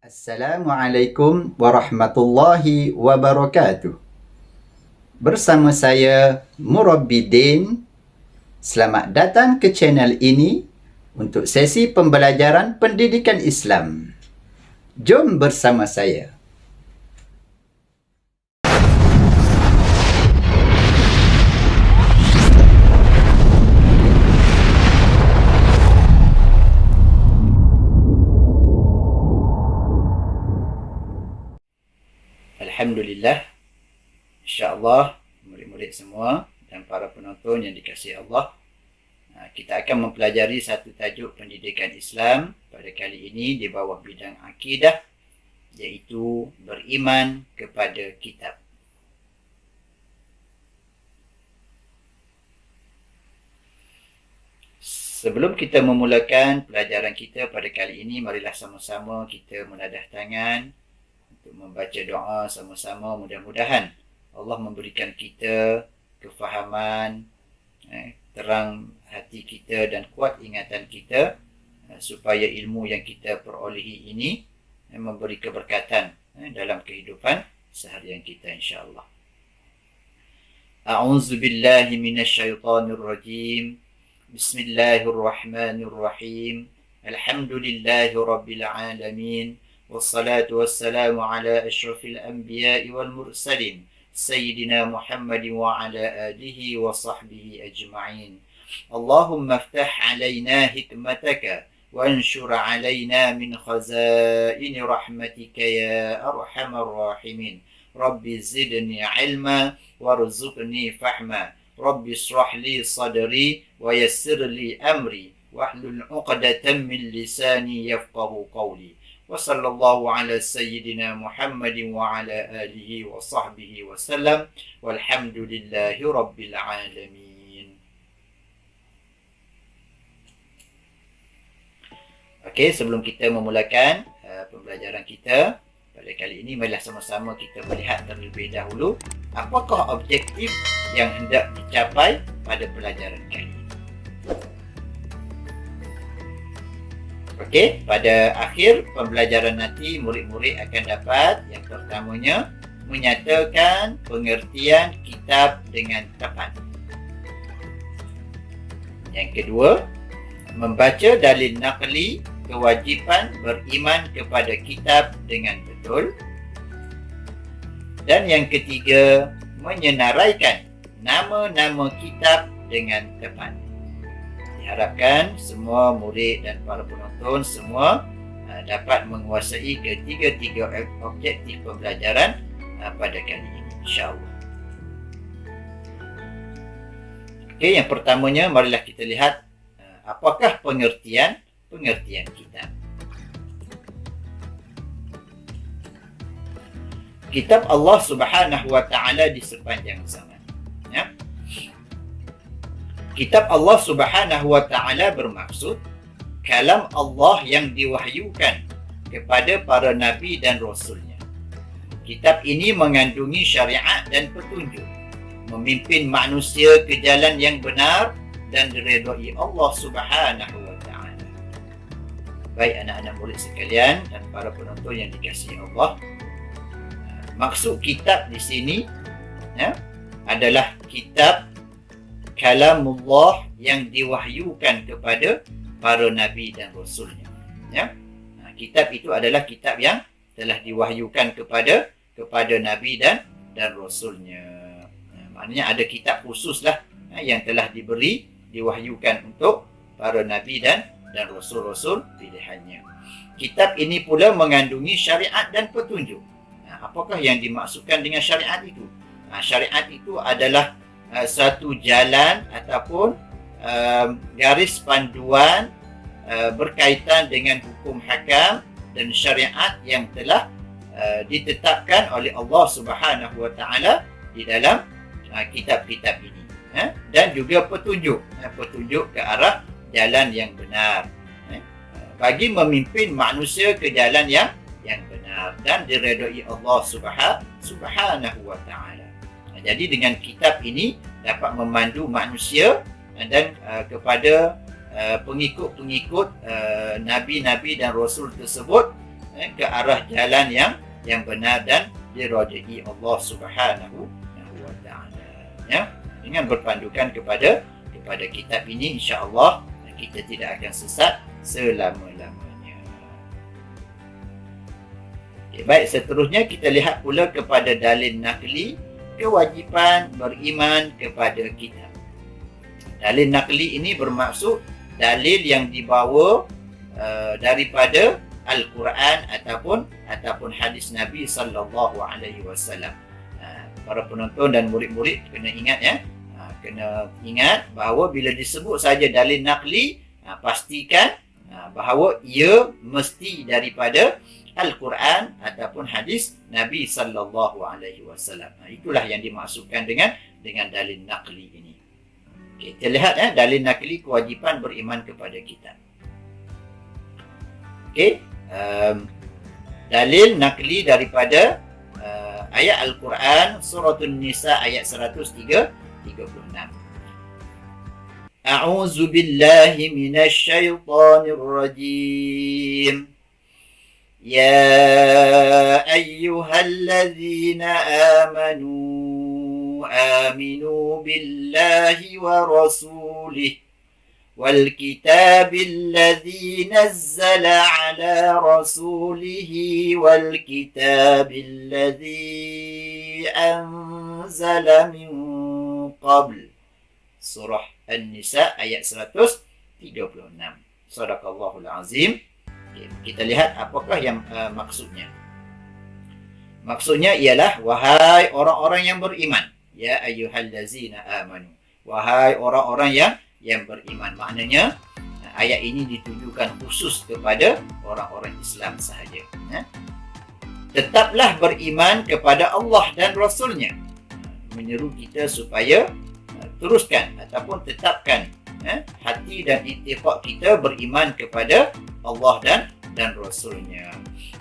Assalamualaikum warahmatullahi wabarakatuh. Bersama saya Murabbidin. Selamat datang ke channel ini untuk sesi pembelajaran pendidikan Islam. Jom bersama saya. Alhamdulillah, insya-Allah murid-murid semua dan para penonton yang dikasihi Allah, kita akan mempelajari satu tajuk pendidikan Islam pada kali ini di bawah bidang akidah, iaitu beriman kepada kitab. Sebelum kita memulakan pelajaran kita pada kali ini, marilah sama-sama kita menadah tangan untuk membaca doa sama-sama. Mudah-mudahan Allah memberikan kita kefahaman, terang hati kita dan kuat ingatan kita, supaya ilmu yang kita perolehi ini memberi keberkatan dalam kehidupan seharian kita, insya-Allah. A'udzubillahi minasyaitonirrajim. Bismillahirrahmanirrahim. Alhamdulillahi rabbil alamin. Wassalatu wassalamu ala asyrafil anbiya'i wal mursalin Sayyidina Muhammad wa ala alihi wa sahbihi ajma'in. Allahumma aftah alaina hikmataka wa anshur alaina min khazaini rahmatika ya arhamar rahimin. Rabbi zidni ilma warzuqni fahma. Rabbi israh li sadri wa yassir li amri wahlul 'uqdatam min lisani yafqahu qawli. Wa sallallahu ala sayyidina Muhammadin wa ala alihi wa sahbihi wa sallam. Walhamdulillahi rabbil alamin. Okey, sebelum kita memulakan pembelajaran kita pada kali ini, marilah sama-sama kita melihat terlebih dahulu apakah objektif yang hendak dicapai pada pelajaran kali ini. Okey, pada akhir pembelajaran nanti murid-murid akan dapat yang pertamanya menyatakan pengertian kitab dengan tepat. Yang kedua, membaca dalil naqli kewajipan beriman kepada kitab dengan betul. Dan yang ketiga, menyenaraikan nama-nama kitab dengan tepat. Diharapkan semua murid dan para penonton semua dapat menguasai ketiga-tiga objektif pembelajaran pada kali ini, insya-Allah. Okey, yang pertamanya marilah kita lihat apakah pengertian kitab. Kitab Allah Subhanahu wa taala di sepanjang zaman, ya. Kitab Allah Subhanahu wa taala bermaksud kalam Allah yang diwahyukan kepada para nabi dan rasulnya. Kitab ini mengandungi syariat dan petunjuk, memimpin manusia ke jalan yang benar dan diredai Allah Subhanahu wa taala. Baik anak-anak murid sekalian dan para penonton yang dikasihi Allah, maksud kitab di sini, ya, adalah kitab kalamullah yang diwahyukan kepada para nabi dan rasulnya, ya. Kitab itu adalah kitab yang telah diwahyukan kepada nabi dan rasulnya. Maknanya ada kitab khususlah yang telah diwahyukan untuk para nabi dan rasul-rasul pilihannya. Kitab ini pula mengandungi syariat dan petunjuk. Apakah yang dimaksudkan dengan syariat itu? Syariat itu adalah satu jalan ataupun garis panduan berkaitan dengan hukum hakam dan syariat yang telah ditetapkan oleh Allah Subhanahu wa taala di dalam kitab-kitab ini, dan juga petunjuk ke arah jalan yang benar, bagi memimpin manusia ke jalan yang benar dan diredai Allah Subhanahu wa taala. Jadi dengan kitab ini dapat memandu manusia dan kepada pengikut-pengikut nabi-nabi dan rasul tersebut ke arah jalan yang benar dan dirajai Allah Subhanahu wa taala. Ya, dengan berpandukan kepada kitab ini, insya-Allah kita tidak akan sesat selama-lamanya. Okay, baik, seterusnya kita lihat pula kepada dalil nakli kewajipan beriman kepada kitab. Dalil nakli ini bermaksud dalil yang dibawa daripada Al-Quran ataupun hadis Nabi sallallahu alaihi wasallam. Para penonton dan murid-murid kena ingat, ya. Kena ingat bahawa bila disebut saja dalil nakli, pastikan bahawa ia mesti daripada Al-Quran ataupun hadis Nabi sallallahu alaihi wasallam. Itulah yang dimaksudkan dengan dalil nakli ini. Okay, kita lihat, dalil nakli kewajipan beriman kepada kitab. Okey, dalil nakli daripada ayat Al-Quran Suratul Nisa ayat 136. A'udzu billahi minasy syaithanir rajim. Ya ayyuhalladzina aminu billahi wa rasulihi والكتاب الذي نزل على رسوله والكتاب الذي أنزل من قبل. Surah An-Nisa ayat 136. Sadaqallahul azim. Kita lihat apakah yang maksudnya. Maksudnya ialah, wahai orang-orang yang beriman. Ya ayyuhallazina amanu. Wahai orang-orang yang beriman. Maknanya ayat ini ditujukan khusus kepada orang-orang Islam sahaja. Tetaplah beriman kepada Allah dan Rasulnya. Menyeru kita supaya teruskan ataupun tetapkan hati dan iktifak kita beriman kepada Allah dan Rasulnya,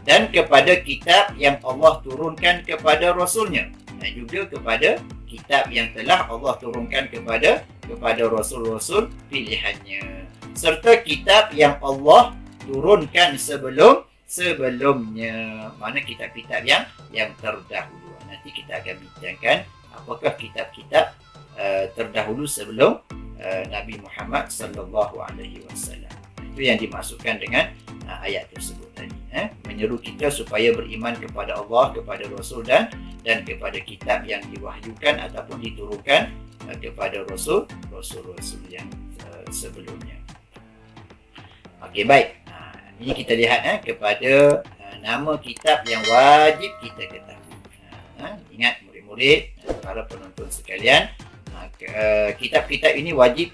dan kepada kitab yang Allah turunkan kepada Rasulnya, dan juga kepada kitab yang telah Allah turunkan kepada Rasul-Rasul pilihannya, serta kitab yang Allah turunkan sebelumnya. Mana kitab-kitab yang terdahulu. Nanti kita akan bincangkan apakah kitab-kitab terdahulu sebelum Nabi Muhammad sallallahu alaihi wasallam. Itu yang dimaksudkan dengan ayat tersebut tadi. Menyeru kita supaya beriman kepada Allah, kepada Rasul dan kepada kitab yang diwahyukan ataupun diturunkan kepada Rasul-Rasul yang sebelumnya. Okey, baik. Ini kita lihat kepada nama kitab yang wajib kita ketahui. Ingat murid-murid, para penonton sekalian, kitab-kitab ini wajib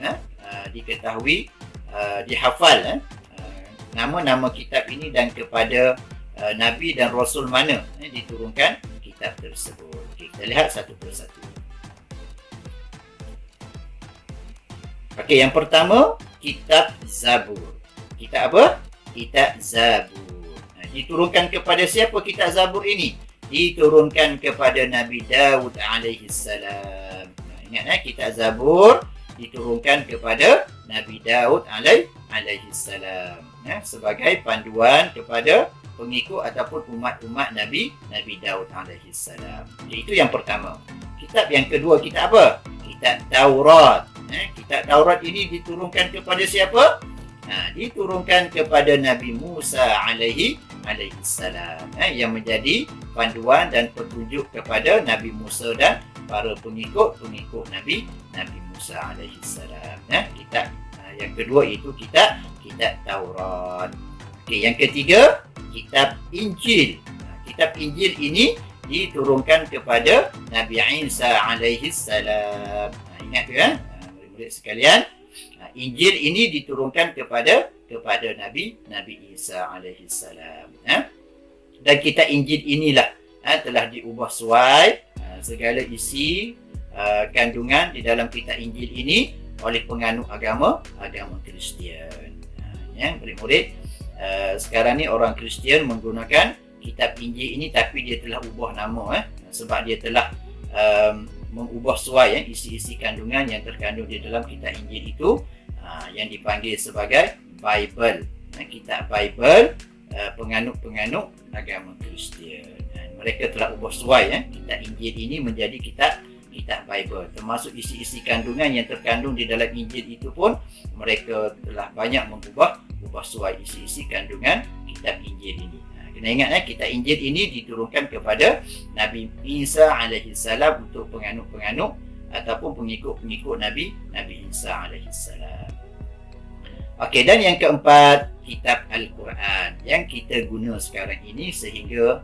diketahui, dihafal nama-nama kitab ini dan kepada Nabi dan Rasul mana diturunkan kitab tersebut. Okay, kita lihat satu persatu. Okey, yang pertama, kitab Zabur. Kitab apa? Kitab Zabur. Diturunkan kepada siapa kitab Zabur ini? Diturunkan kepada Nabi Daud alaihi salam. Ingat, kitab Zabur diturunkan kepada Nabi Daud alaihi salam, sebagai panduan kepada pengikut ataupun umat-umat Nabi Daud alaihi salam. Itu yang pertama. Kitab yang kedua, kitab apa? Kitab Taurat. Kitab Taurat ini diturunkan kepada siapa? Diturunkan kepada Nabi Musa alaihi salam, yang menjadi panduan dan petunjuk kepada Nabi Musa dan para pengikut Nabi Musa alaihi salam. Kitab yang kedua itu kitab Taurat. Okey, yang ketiga, kitab Injil. Kitab Injil ini diturunkan kepada Nabi Isa alaihi salam. Ingat tu, murid-murid sekalian, Injil ini diturunkan kepada Nabi Isa alaihi salam. Dan kitab Injil inilah telah diubah suai segala isi kandungan di dalam kitab Injil ini oleh penganut agama Kristian. Murid-murid, sekarang ni orang Kristian menggunakan kitab Injil ini, tapi dia telah ubah nama, sebab dia telah mengubah suai isi-isi kandungan yang terkandung di dalam kitab Injil itu, yang dipanggil sebagai Bible. Kitab Bible penganut-penganut agama Kristian. Mereka telah ubah suai kitab Injil ini menjadi kitab Bible, termasuk isi-isi kandungan yang terkandung di dalam Injil itu pun mereka telah banyak mengubah suai isi-isi kandungan kitab Injil ini. Kena ingat kitab Injil ini diturunkan kepada Nabi Isa alaihi salam untuk penganut-penganut ataupun pengikut-pengikut Nabi Isa alaihi salam. Okey, dan yang keempat, kitab Al-Quran yang kita guna sekarang ini sehingga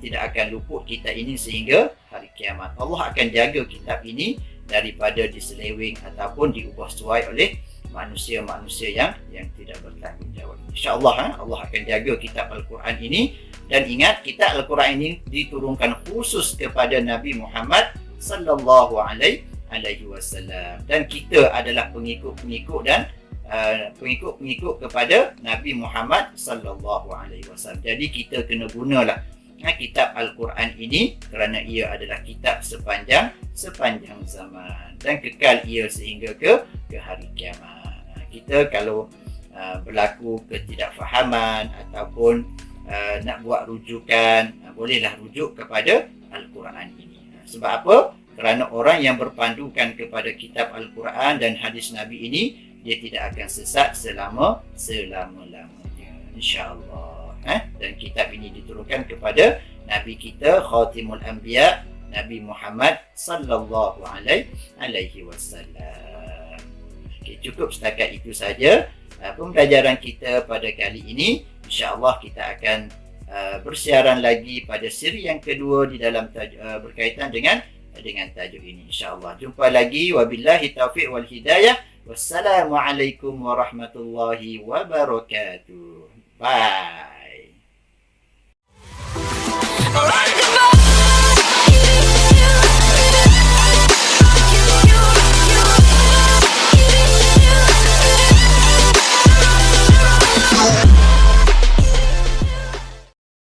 tidak akan luput kitab ini sehingga hari kiamat. Allah akan jaga kitab ini daripada diseleweng ataupun diubah suai oleh manusia-manusia yang tidak bertanggungjawab. InsyaAllah Allah akan jaga kitab Al-Quran ini. Dan ingat, kitab Al-Quran ini diturunkan khusus kepada Nabi Muhammad sallallahu alaihi wasallam, dan kita adalah pengikut-pengikut dan pengikut kepada Nabi Muhammad sallallahu alaihi wasallam. Jadi kita kena gunalah kitab Al-Quran ini kerana ia adalah kitab sepanjang zaman dan kekal ia sehingga ke hari kiamat. Kita kalau berlaku ketidakfahaman ataupun nak buat rujukan, bolehlah rujuk kepada Al-Quran ini. Sebab apa? Kerana orang yang berpandukan kepada kitab Al-Quran dan hadis Nabi ini, dia tidak akan sesat selama-lamanya, insya-Allah. Dan kitab ini diturunkan kepada Nabi kita Khatimul Anbiya, Nabi Muhammad sallallahu alaihi wasallam. Okay, cukup setakat itu saja pembelajaran kita pada kali ini. InsyaAllah kita akan bersiaran lagi pada siri yang kedua di dalam berkaitan dengan tajuk ini, insyaAllah. Jumpa lagi. Wabillahi taufiq wal hidayah. Wassalamualaikum warahmatullahi wabarakatuh. Bye.